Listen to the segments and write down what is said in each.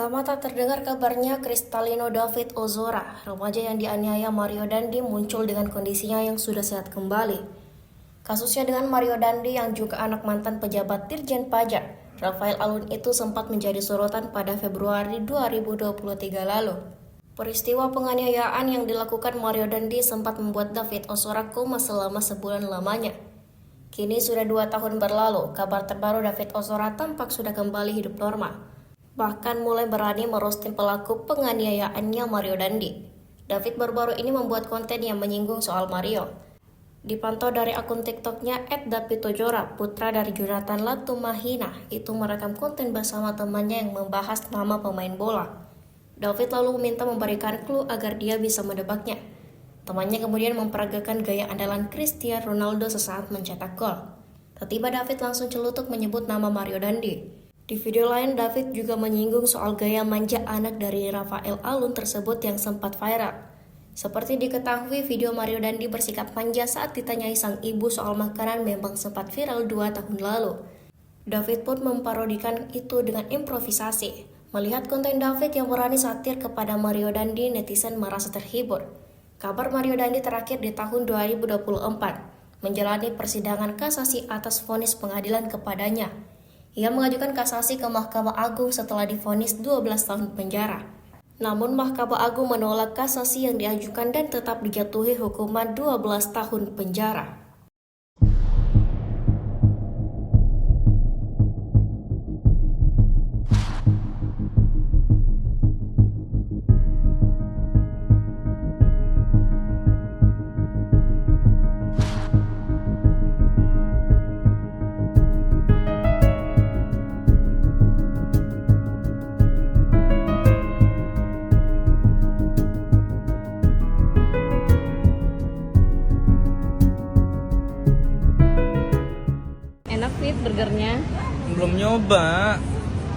Lama tak terdengar kabarnya Cristalino David Ozora, remaja yang dianiaya Mario Dandi muncul dengan kondisinya yang sudah sehat kembali. Kasusnya dengan Mario Dandi yang juga anak mantan pejabat Dirjen Pajak, Rafael Alun itu sempat menjadi sorotan pada Februari 2023 lalu. Peristiwa penganiayaan yang dilakukan Mario Dandi sempat membuat David Ozora koma selama sebulan lamanya. Kini sudah 2 tahun berlalu, kabar terbaru David Ozora tampak sudah kembali hidup normal. Bahkan mulai berani merosting pelaku penganiayaannya Mario Dandi. David baru-baru ini membuat konten yang menyinggung soal Mario. Dipantau dari akun TikToknya @davidozora, putra dari Jonathan Latumahina, itu merekam konten bersama temannya yang membahas nama pemain bola. David lalu meminta memberikan clue agar dia bisa menebaknya. Temannya kemudian memperagakan gaya andalan Cristiano Ronaldo sesaat mencetak gol. Tiba-tiba David langsung celutuk menyebut nama Mario Dandi. Di video lain, David juga menyinggung soal gaya manja anak dari Rafael Alun tersebut yang sempat viral. Seperti diketahui, video Mario Dandi bersikap manja saat ditanyai sang ibu soal makanan memang sempat viral 2 tahun lalu. David pun memparodikan itu dengan improvisasi. Melihat konten David yang berani satir kepada Mario Dandi, netizen merasa terhibur. Kabar Mario Dandi terakhir di tahun 2024, menjalani persidangan kasasi atas vonis pengadilan kepadanya. Ia mengajukan kasasi ke Mahkamah Agung setelah divonis 12 tahun penjara. Namun Mahkamah Agung menolak kasasi yang diajukan dan tetap dijatuhi hukuman 12 tahun penjara. Enak Fit burgernya. Belum nyoba.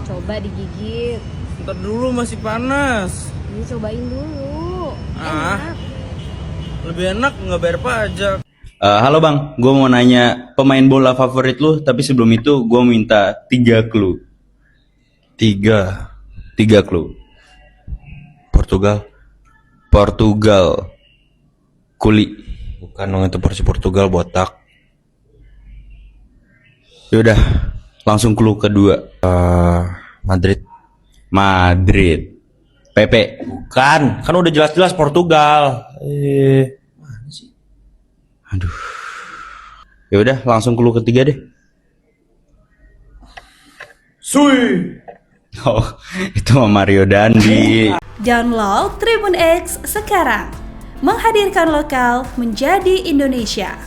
Coba digigit. Ntar dulu masih panas. Ini cobain dulu. Enak. Lebih enak nggak bayar pajak. Halo bang, gue mau nanya pemain bola favorit lu, tapi sebelum itu gue minta 3 clue. 3 clue. Portugal. Kuli. Bukan dong, itu porsi Portugal botak. Yaudah, langsung clue kedua. Madrid. Pepe. Bukan, kan udah jelas-jelas Portugal. Mana sih? Aduh. Yaudah, langsung clue ketiga deh. Sui. Oh, itu mah Mario Dandi. Download Tribun X sekarang. Menghadirkan lokal menjadi Indonesia.